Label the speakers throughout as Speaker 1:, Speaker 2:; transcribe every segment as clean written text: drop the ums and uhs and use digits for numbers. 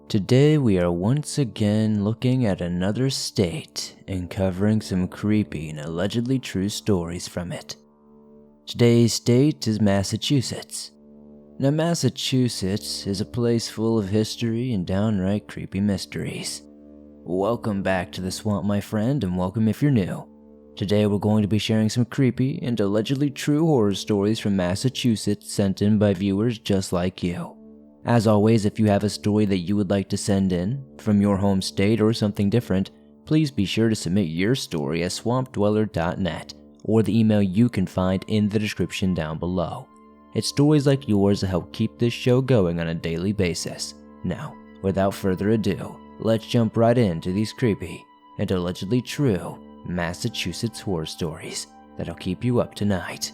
Speaker 1: Today we are once again looking at another state and covering some creepy and allegedly true stories from it. Today's state is Massachusetts. Now Massachusetts is a place full of history and downright creepy mysteries. Welcome back to the swamp, my friend, and welcome if you're new. Today we're going to be sharing some creepy and allegedly true horror stories from Massachusetts sent in by viewers just like you. As always, if you have a story that you would like to send in, from your home state or something different, please be sure to submit your story at swampdweller.net or the email you can find in the description down below. It's stories like yours that help keep this show going on a daily basis. Now, without further ado, let's jump right into these creepy and allegedly true Massachusetts horror stories that'll keep you up tonight.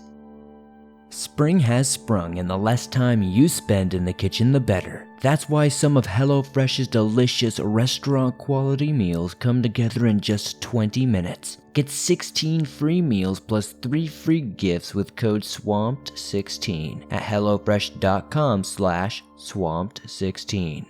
Speaker 1: Spring has sprung, and the less time you spend in the kitchen, the better. That's why some of HelloFresh's delicious restaurant-quality meals come together in just 20 minutes. Get 16 free meals plus 3 free gifts with code SWAMPED16 at hellofresh.com/swamped16.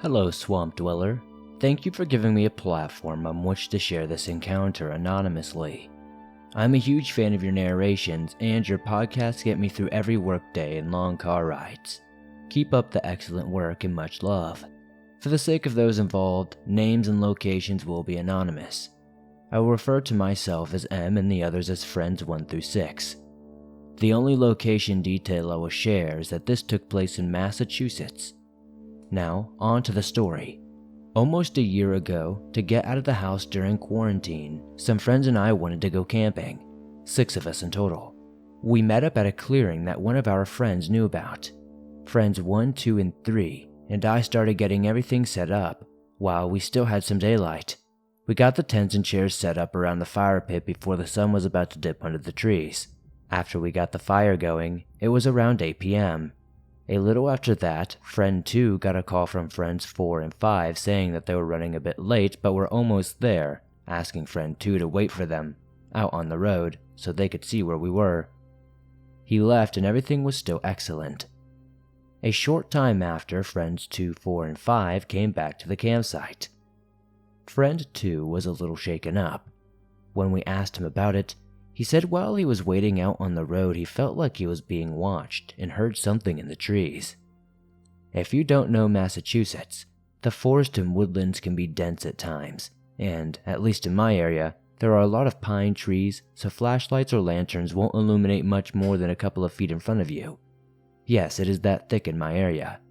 Speaker 1: Hello, Swamp Dweller. Thank you for giving me a platform on which to share this encounter anonymously. I'm a huge fan of your narrations, and your podcasts get me through every workday and long car rides. Keep up the excellent work and much love. For the sake of those involved, names and locations will be anonymous. I will refer to myself as M and the others as friends 1 through 6. The only location detail I will share is that this took place in Massachusetts. Now, on to the story. Almost a year ago, to get out of the house during quarantine, some friends and I wanted to go camping. 6 of us in total. We met up at a clearing that one of our friends knew about. Friends 1, 2, and 3, and I started getting everything set up, while we still had some daylight. We got the tents and chairs set up around the fire pit before the sun was about to dip under the trees. After we got the fire going, it was around 8 p.m. A little after that, friend 2 got a call from friends 4 and 5 saying that they were running a bit late but were almost there, asking friend 2 to wait for them, out on the road, so they could see where we were. He left and everything was still excellent. A short time after, friends 2, 4, and 5 came back to the campsite. Friend 2 was a little shaken up. When we asked him about it, he said while he was waiting out on the road, he felt like he was being watched and heard something in the trees. If you don't know Massachusetts, the forest and woodlands can be dense at times, and, at least in my area, there are a lot of pine trees, so flashlights or lanterns won't illuminate much more than a couple of feet in front of you. Yes, it is that thick in my area,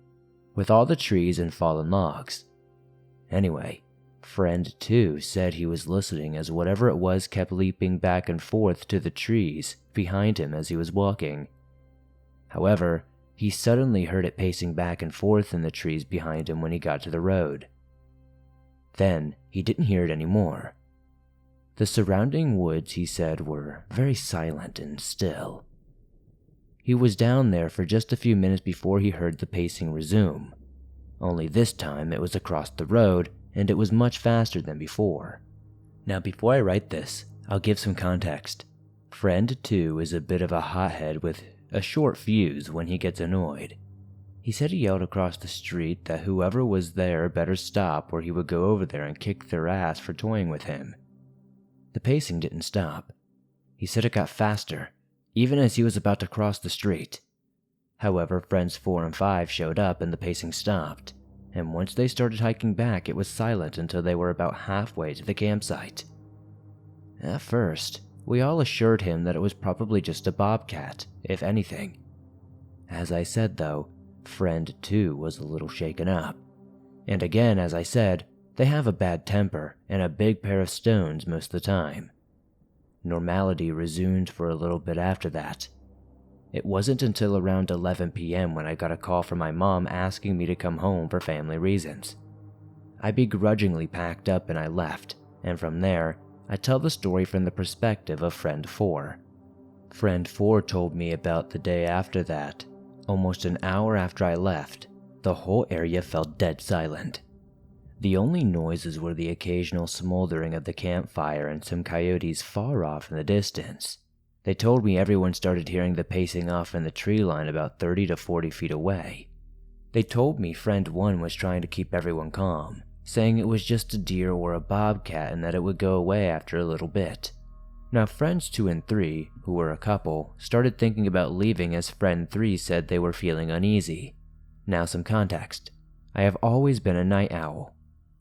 Speaker 1: with all the trees and fallen logs. Anyway, Friend 2 said he was listening as whatever it was kept leaping back and forth to the trees behind him as he was walking. However, he suddenly heard it pacing back and forth in the trees behind him when he got to the road. Then, he didn't hear it anymore. The surrounding woods, he said, were very silent and still. He was down there for just a few minutes before he heard the pacing resume. Only this time it was across the road, and it was much faster than before. Now before I write this, I'll give some context. Friend 2 is a bit of a hothead with a short fuse when he gets annoyed. He said he yelled across the street that whoever was there better stop or he would go over there and kick their ass for toying with him. The pacing didn't stop. He said it got faster, even as he was about to cross the street. However, friends 4 and 5 showed up and the pacing stopped. And once they started hiking back, it was silent until they were about halfway to the campsite. At first, we all assured him that it was probably just a bobcat, if anything. As I said though, friend 2 was a little shaken up. And again, as I said, they have a bad temper and a big pair of stones most of the time. Normality resumed for a little bit after that. It wasn't until around 11 p.m. when I got a call from my mom asking me to come home for family reasons. I begrudgingly packed up and I left, and from there, I tell the story from the perspective of friend 4. Friend 4 told me about the day after that. Almost an hour after I left, the whole area felt dead silent. The only noises were the occasional smoldering of the campfire and some coyotes far off in the distance. They told me everyone started hearing the pacing off in the tree line about 30 to 40 feet away. They told me friend 1 was trying to keep everyone calm, saying it was just a deer or a bobcat and that it would go away after a little bit. Now friends 2 and 3, who were a couple, started thinking about leaving as friend 3 said they were feeling uneasy. Now some context. I have always been a night owl,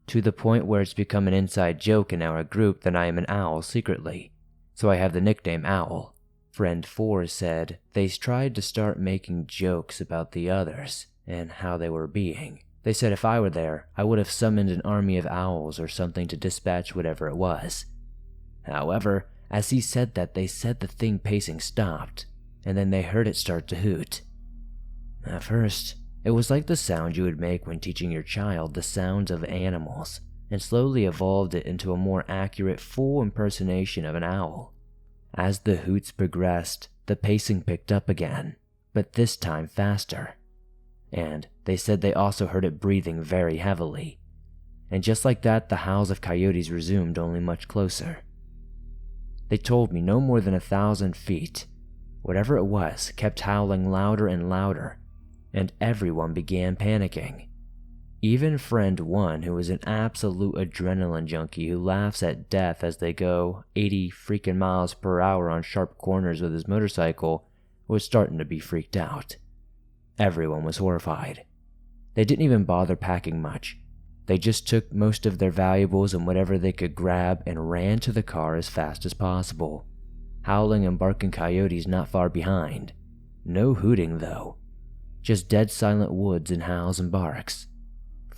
Speaker 1: to the point where it's become an inside joke in our group that I am an owl secretly, so I have the nickname Owl. Friend 4 said they tried to start making jokes about the others and how they were being. They said if I were there, I would have summoned an army of owls or something to dispatch whatever it was. However, as he said that, they said the thing pacing stopped, and then they heard it start to hoot. At first, it was like the sound you would make when teaching your child the sounds of animals, and slowly evolved it into a more accurate, full impersonation of an owl. As the hoots progressed, the pacing picked up again, but this time faster. And they said they also heard it breathing very heavily. And just like that, the howls of coyotes resumed, only much closer. They told me no more than 1,000 feet. Whatever it was kept howling louder and louder, and everyone began panicking. Even friend 1, who was an absolute adrenaline junkie who laughs at death as they go 80 freaking miles per hour on sharp corners with his motorcycle, was starting to be freaked out. Everyone was horrified. They didn't even bother packing much. They just took most of their valuables and whatever they could grab and ran to the car as fast as possible. Howling and barking coyotes not far behind. No hooting though. Just dead silent woods and howls and barks.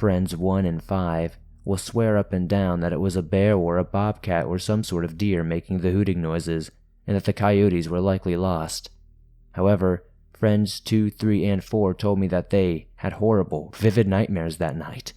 Speaker 1: Friends 1 and 5 will swear up and down that it was a bear or a bobcat or some sort of deer making the hooting noises, and that the coyotes were likely lost. However, friends 2, 3, and 4 told me that they had horrible, vivid nightmares that night.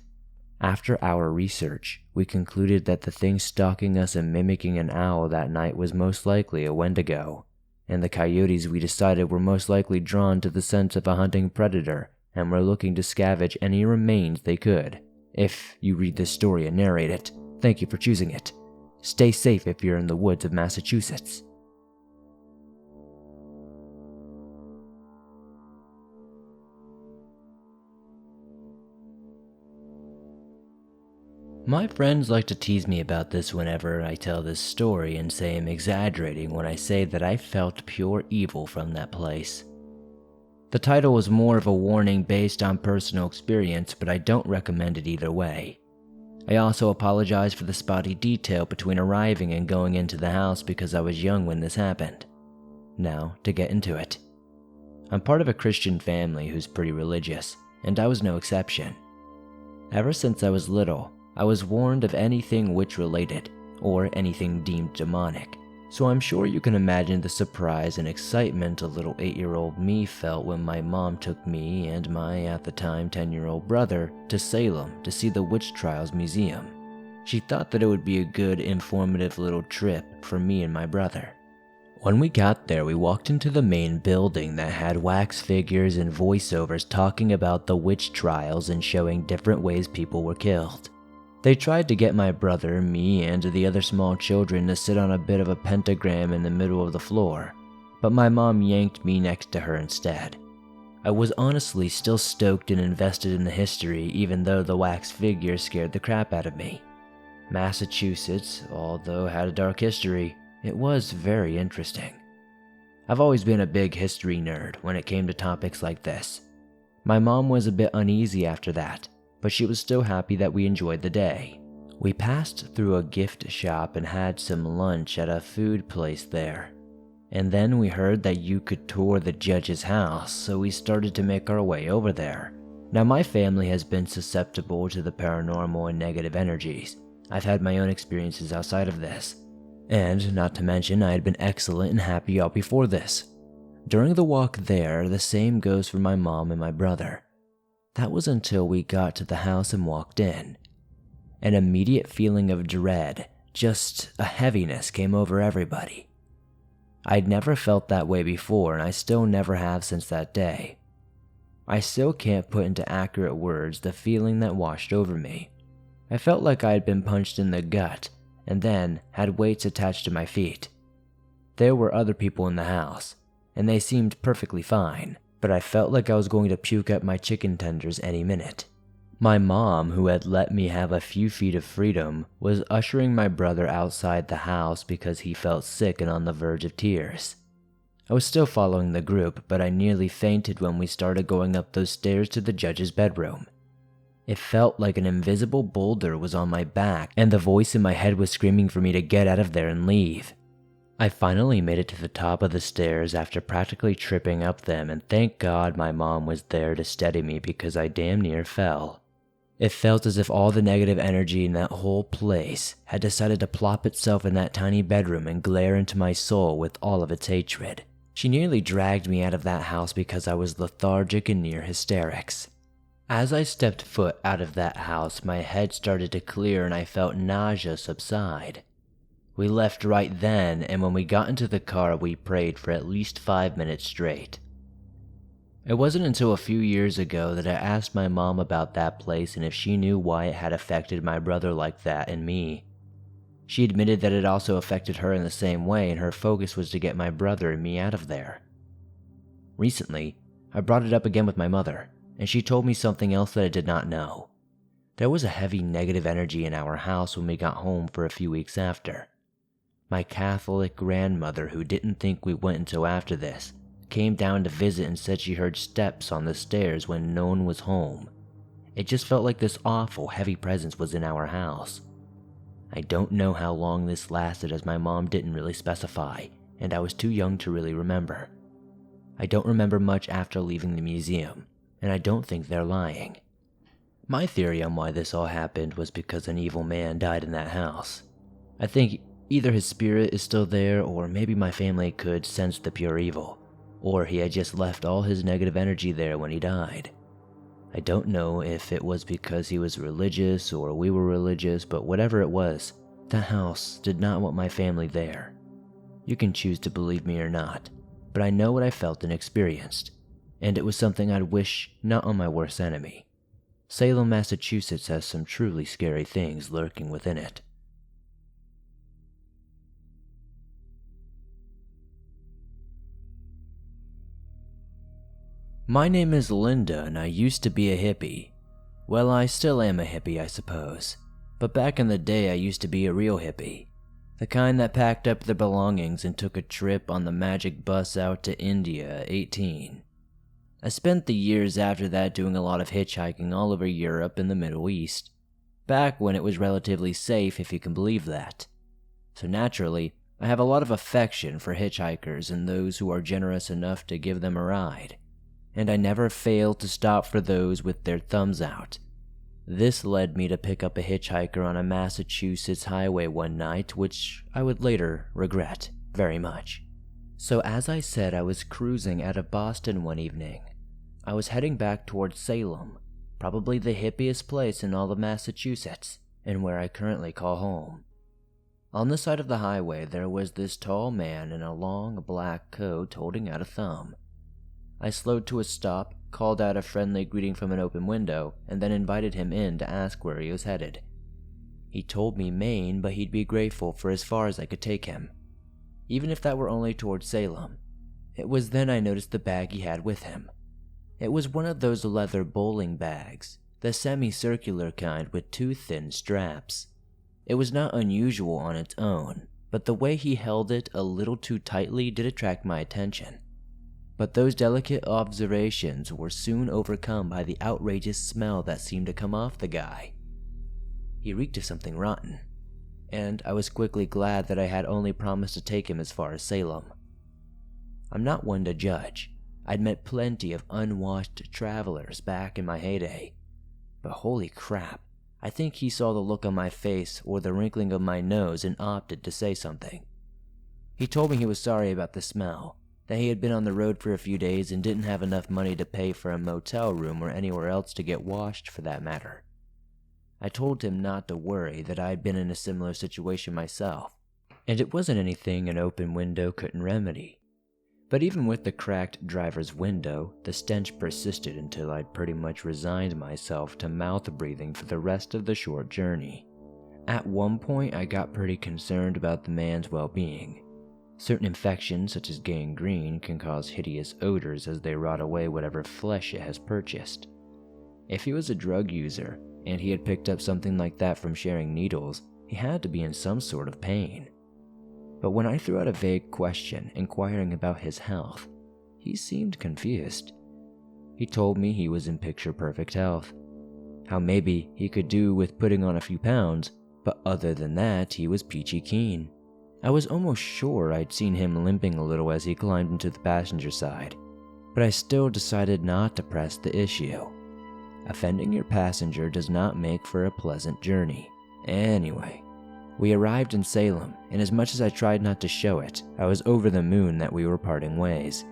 Speaker 1: After our research, we concluded that the thing stalking us and mimicking an owl that night was most likely a wendigo, and the coyotes we decided were most likely drawn to the scent of a hunting predator and were looking to scavenge any remains they could. If you read this story and narrate it, thank you for choosing it. Stay safe if you're in the woods of Massachusetts. My friends like to tease me about this whenever I tell this story and say I'm exaggerating when I say that I felt pure evil from that place. The title was more of a warning based on personal experience, but I don't recommend it either way. I also apologize for the spotty detail between arriving and going into the house because I was young when this happened. Now, to get into it. I'm part of a Christian family who's pretty religious, and I was no exception. Ever since I was little, I was warned of anything witch-related, or anything deemed demonic, so I'm sure you can imagine the surprise and excitement a little 8-year-old me felt when my mom took me and my, at the time, 10-year-old brother to Salem to see the Witch Trials Museum. She thought that it would be a good, informative little trip for me and my brother. When we got there, we walked into the main building that had wax figures and voiceovers talking about the witch trials and showing different ways people were killed. They tried to get my brother, me, and the other small children to sit on a bit of a pentagram in the middle of the floor, but my mom yanked me next to her instead. I was honestly still stoked and invested in the history, even though the wax figure scared the crap out of me. Massachusetts, although had a dark history, it was very interesting. I've always been a big history nerd when it came to topics like this. My mom was a bit uneasy after that, but she was still happy that we enjoyed the day. We passed through a gift shop and had some lunch at a food place there. And then we heard that you could tour the judge's house, so we started to make our way over there. Now my family has been susceptible to the paranormal and negative energies. I've had my own experiences outside of this. And not to mention I had been excellent and happy out before this. During the walk there, the same goes for my mom and my brother. That was until we got to the house and walked in. An immediate feeling of dread, just a heaviness came over everybody. I'd never felt that way before, and I still never have since that day. I still can't put into accurate words the feeling that washed over me. I felt like I had been punched in the gut, and then had weights attached to my feet. There were other people in the house, and they seemed perfectly fine, but I felt like I was going to puke up my chicken tenders any minute. My mom, who had let me have a few feet of freedom, was ushering my brother outside the house because he felt sick and on the verge of tears. I was still following the group, but I nearly fainted when we started going up those stairs to the judge's bedroom. It felt like an invisible boulder was on my back, and the voice in my head was screaming for me to get out of there and leave. I finally made it to the top of the stairs after practically tripping up them, and thank God my mom was there to steady me because I damn near fell. It felt as if all the negative energy in that whole place had decided to plop itself in that tiny bedroom and glare into my soul with all of its hatred. She nearly dragged me out of that house because I was lethargic and near hysterics. As I stepped foot out of that house, my head started to clear and I felt nausea subside. We left right then, and when we got into the car, we prayed for at least 5 minutes straight. It wasn't until a few years ago that I asked my mom about that place and if she knew why it had affected my brother like that and me. She admitted that it also affected her in the same way, and her focus was to get my brother and me out of there. Recently, I brought it up again with my mother, and she told me something else that I did not know. There was a heavy negative energy in our house when we got home for a few weeks after. My Catholic grandmother, who didn't think we went until after this, came down to visit and said she heard steps on the stairs when no one was home. It just felt like this awful, heavy presence was in our house. I don't know how long this lasted as my mom didn't really specify, and I was too young to really remember. I don't remember much after leaving the museum, and I don't think they're lying. My theory on why this all happened was because an evil man died in that house. I think either his spirit is still there, or maybe my family could sense the pure evil, or he had just left all his negative energy there when he died. I don't know if it was because he was religious or we were religious, but whatever it was, that house did not want my family there. You can choose to believe me or not, but I know what I felt and experienced, and it was something I'd wish not on my worst enemy. Salem, Massachusetts has some truly scary things lurking within it. My name is Linda, and I used to be a hippie. Well, I still am a hippie, I suppose. But back in the day, I used to be a real hippie. The kind that packed up their belongings and took a trip on the magic bus out to India at 18. I spent the years after that doing a lot of hitchhiking all over Europe and the Middle East. Back when it was relatively safe, if you can believe that. So naturally, I have a lot of affection for hitchhikers and those who are generous enough to give them a ride. And I never failed to stop for those with their thumbs out. This led me to pick up a hitchhiker on a Massachusetts highway one night, which I would later regret very much. So as I said, I was cruising out of Boston one evening. I was heading back towards Salem, probably the hippiest place in all of Massachusetts, and where I currently call home. On the side of the highway, there was this tall man in a long black coat holding out a thumb. I slowed to a stop, called out a friendly greeting from an open window, and then invited him in to ask where he was headed. He told me Maine, but he'd be grateful for as far as I could take him, even if that were only towards Salem. It was then I noticed the bag he had with him. It was one of those leather bowling bags, the semicircular kind with two thin straps. It was not unusual on its own, but the way he held it a little too tightly did attract my attention. But those delicate observations were soon overcome by the outrageous smell that seemed to come off the guy. He reeked of something rotten, and I was quickly glad that I had only promised to take him as far as Salem. I'm not one to judge. I'd met plenty of unwashed travelers back in my heyday, but holy crap, I think he saw the look on my face or the wrinkling of my nose and opted to say something. He told me he was sorry about the smell, that he had been on the road for a few days and didn't have enough money to pay for a motel room or anywhere else to get washed for that matter. I told him not to worry, that I had been in a similar situation myself, and it wasn't anything an open window couldn't remedy. But even with the cracked driver's window, the stench persisted until I'd pretty much resigned myself to mouth breathing for the rest of the short journey. At one point, I got pretty concerned about the man's well-being. Certain infections, such as gangrene, can cause hideous odors as they rot away whatever flesh it has purchased. If he was a drug user, and he had picked up something like that from sharing needles, he had to be in some sort of pain. But when I threw out a vague question inquiring about his health, he seemed confused. He told me he was in picture-perfect health, how maybe he could do with putting on a few pounds, but other than that, he was peachy keen. I was almost sure I'd seen him limping a little as he climbed into the passenger side, but I still decided not to press the issue. Offending your passenger does not make for a pleasant journey. Anyway, we arrived in Salem, and as much as I tried not to show it, I was over the moon that we were parting ways.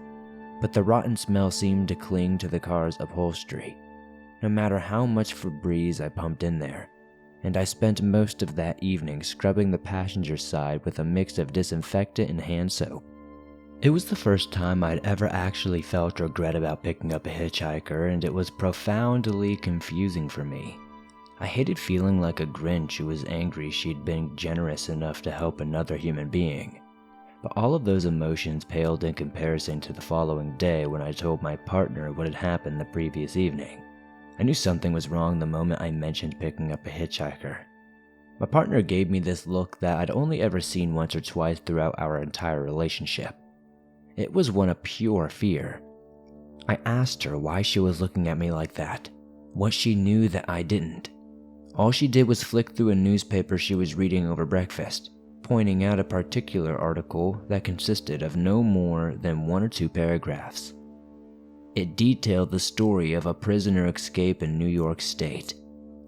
Speaker 1: But the rotten smell seemed to cling to the car's upholstery, no matter how much Febreze I pumped in there, and I spent most of that evening scrubbing the passenger side with a mix of disinfectant and hand soap. It was the first time I'd ever actually felt regret about picking up a hitchhiker, and it was profoundly confusing for me. I hated feeling like a Grinch who was angry she'd been generous enough to help another human being. But all of those emotions paled in comparison to the following day when I told my partner what had happened the previous evening. I knew something was wrong the moment I mentioned picking up a hitchhiker. My partner gave me this look that I'd only ever seen once or twice throughout our entire relationship. It was one of pure fear. I asked her why she was looking at me like that, what she knew that I didn't. All she did was flick through a newspaper she was reading over breakfast, pointing out a particular article that consisted of no more than 1 or 2 paragraphs. It detailed the story of a prisoner escape in New York State,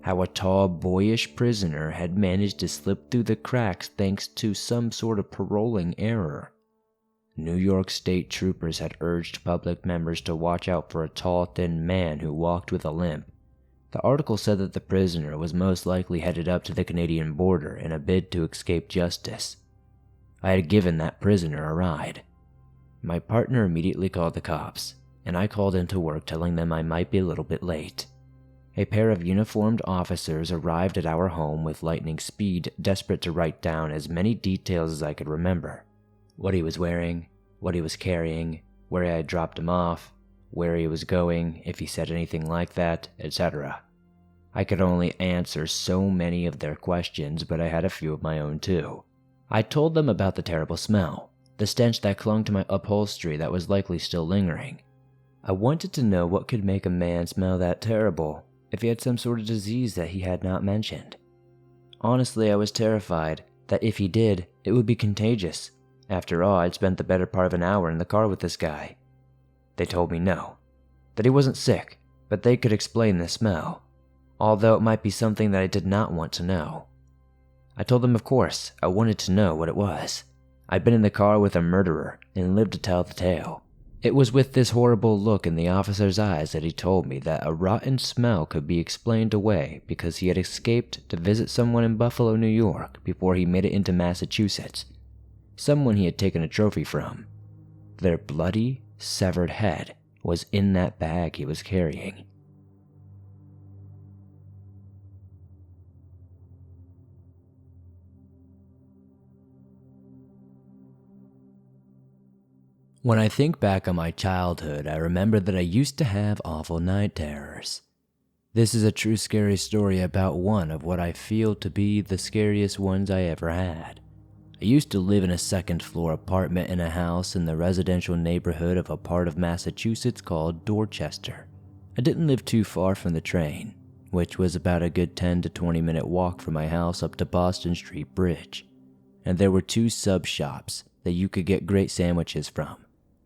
Speaker 1: how a tall, boyish prisoner had managed to slip through the cracks thanks to some sort of paroling error. New York State troopers had urged public members to watch out for a tall, thin man who walked with a limp. The article said that the prisoner was most likely headed up to the Canadian border in a bid to escape justice. I had given that prisoner a ride. My partner immediately called the cops, and I called into work telling them I might be a little bit late. A pair of uniformed officers arrived at our home with lightning speed, desperate to write down as many details as I could remember. What he was wearing, what he was carrying, where I had dropped him off, where he was going, if he said anything like that, etc. I could only answer so many of their questions, but I had a few of my own too. I told them about the terrible smell, the stench that clung to my upholstery that was likely still lingering. I wanted to know what could make a man smell that terrible, if he had some sort of disease that he had not mentioned. Honestly, I was terrified that if he did, it would be contagious. After all, I'd spent the better part of an hour in the car with this guy. They told me no, that he wasn't sick, but they could explain the smell, although it might be something that I did not want to know. I told them of course, I wanted to know what it was. I'd been in the car with a murderer and lived to tell the tale. It was with this horrible look in the officer's eyes that he told me that a rotten smell could be explained away because he had escaped to visit someone in Buffalo, New York before he made it into Massachusetts. Someone he had taken a trophy from. Their bloody, severed head was in that bag he was carrying. When I think back on my childhood, I remember that I used to have awful night terrors. This is a true scary story about one of what I feel to be the scariest ones I ever had. I used to live in a second-floor apartment in a house in the residential neighborhood of a part of Massachusetts called Dorchester. I didn't live too far from the train, which was about a good 10 to 20 minute walk from my house up to Boston Street Bridge. And there were 2 sub shops that you could get great sandwiches from.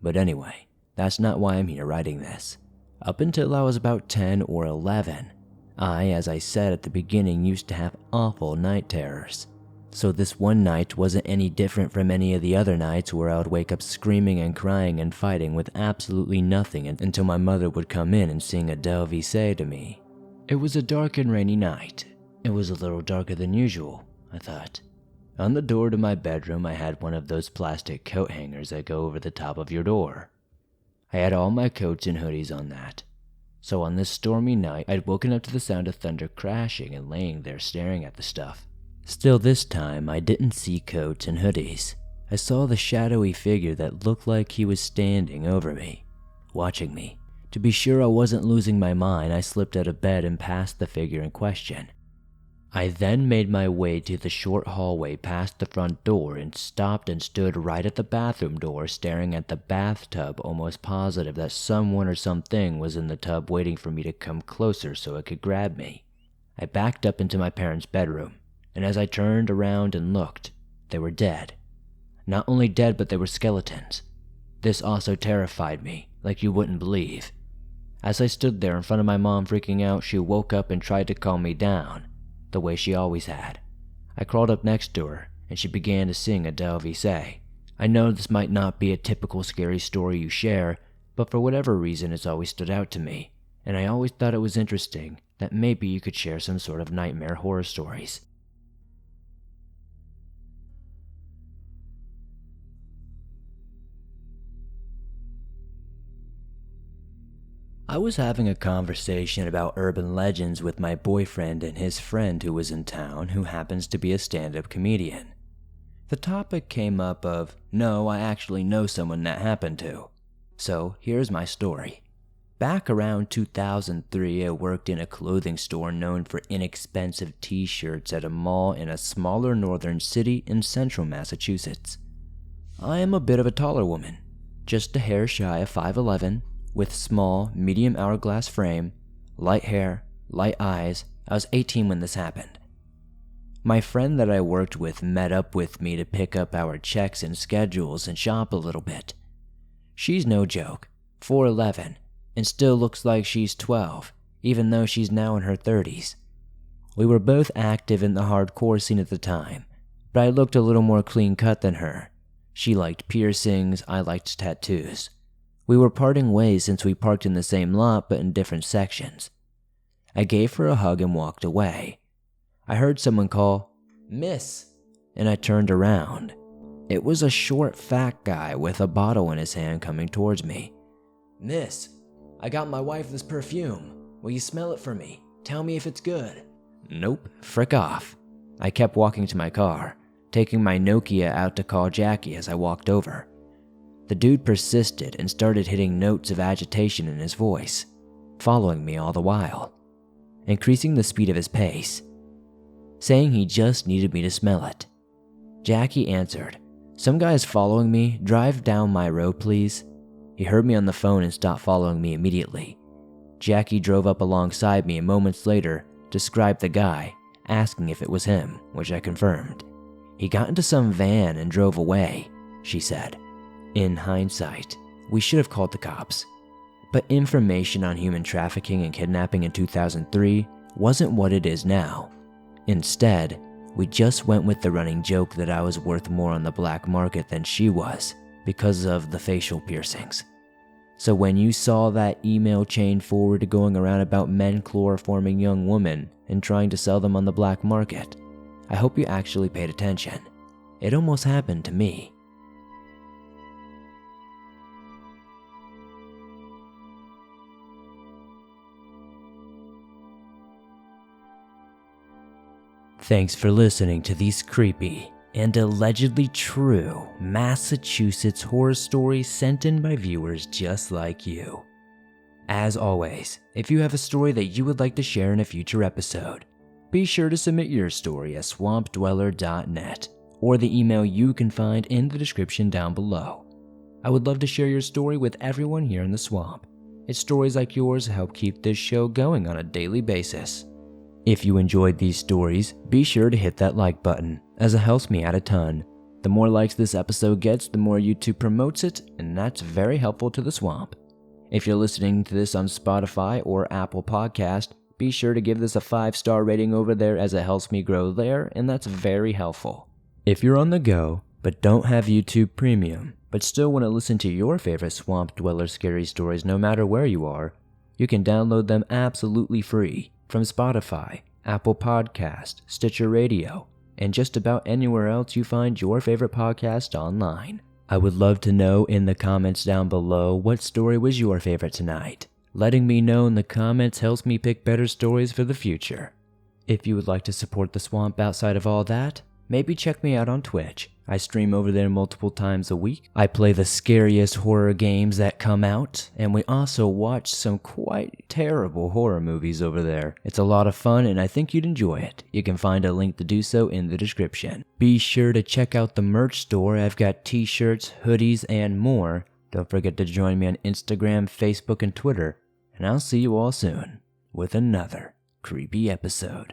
Speaker 1: But anyway, that's not why I'm here writing this. Up until I was about 10 or 11, I, as I said at the beginning, used to have awful night terrors. So this one night wasn't any different from any of the other nights where I would wake up screaming and crying and fighting with absolutely nothing until my mother would come in and sing Adele Vise to me. It was a dark and rainy night. It was a little darker than usual, I thought. On the door to my bedroom, I had one of those plastic coat hangers that go over the top of your door. I had all my coats and hoodies on that. So on this stormy night, I'd woken up to the sound of thunder crashing and laying there staring at the stuff. Still this time, I didn't see coats and hoodies. I saw the shadowy figure that looked like he was standing over me, watching me. To be sure I wasn't losing my mind, I slipped out of bed and passed the figure in question. I then made my way to the short hallway past the front door and stopped and stood right at the bathroom door staring at the bathtub, almost positive that someone or something was in the tub waiting for me to come closer so it could grab me. I backed up into my parents' bedroom, and as I turned around and looked, they were dead. Not only dead, but they were skeletons. This also terrified me, like you wouldn't believe. As I stood there in front of my mom freaking out, she woke up and tried to calm me down, the way she always had. I crawled up next to her, and she began to sing Adele Vise. I know this might not be a typical scary story you share, but for whatever reason it's always stood out to me, and I always thought it was interesting that maybe you could share some sort of nightmare horror stories. I was having a conversation about urban legends with my boyfriend and his friend who was in town, who happens to be a stand-up comedian. The topic came up of, no, I actually know someone that happened to. So here's my story. Back around 2003, I worked in a clothing store known for inexpensive t-shirts at a mall in a smaller northern city in central Massachusetts. I am a bit of a taller woman, just a hair shy of 5'11", with small, medium hourglass frame, light hair, light eyes. I was 18 when this happened. My friend that I worked with met up with me to pick up our checks and schedules and shop a little bit. She's no joke, 4'11", and still looks like she's 12, even though she's now in her 30s. We were both active in the hardcore scene at the time, but I looked a little more clean-cut than her. She liked piercings, I liked tattoos. We were parting ways since we parked in the same lot but in different sections. I gave her a hug and walked away. I heard someone call, "Miss," and I turned around. It was a short, fat guy with a bottle in his hand coming towards me. "Miss, I got my wife this perfume. Will you smell it for me? Tell me if it's good." "Nope, frick off." I kept walking to my car, taking my Nokia out to call Jackie as I walked over. The dude persisted and started hitting notes of agitation in his voice, following me all the while, increasing the speed of his pace, saying he just needed me to smell it. Jackie answered, "Some guy's following me, drive down my road please." He heard me on the phone and stopped following me immediately. Jackie drove up alongside me and moments later described the guy, asking if it was him, which I confirmed. "He got into some van and drove away," she said. In hindsight, we should have called the cops. But information on human trafficking and kidnapping in 2003 wasn't what it is now. Instead, we just went with the running joke that I was worth more on the black market than she was because of the facial piercings. So when you saw that email chain forward going around about men chloroforming young women and trying to sell them on the black market, I hope you actually paid attention. It almost happened to me. Thanks for listening to these creepy and allegedly true Massachusetts horror stories sent in by viewers just like you. As always, if you have a story that you would like to share in a future episode, be sure to submit your story at swampdweller.net or the email you can find in the description down below. I would love to share your story with everyone here in the swamp. It's stories like yours help keep this show going on a daily basis. If you enjoyed these stories, be sure to hit that like button, as it helps me out a ton. The more likes this episode gets, the more YouTube promotes it, and that's very helpful to the swamp. If you're listening to this on Spotify or Apple Podcast, be sure to give this a 5-star rating over there, as it helps me grow there, and that's very helpful. If you're on the go, but don't have YouTube Premium, but still want to listen to your favorite Swamp Dweller scary stories no matter where you are, you can download them absolutely free from Spotify, Apple Podcast, Stitcher Radio, and just about anywhere else you find your favorite podcast online. I would love to know in the comments down below what story was your favorite tonight. Letting me know in the comments helps me pick better stories for the future. If you would like to support the swamp outside of all that, maybe check me out on Twitch. I stream over there multiple times a week. I play the scariest horror games that come out, and we also watch some quite terrible horror movies over there. It's a lot of fun, and I think you'd enjoy it. You can find a link to do so in the description. Be sure to check out the merch store. I've got t-shirts, hoodies, and more. Don't forget to join me on Instagram, Facebook, and Twitter, and I'll see you all soon with another creepy episode.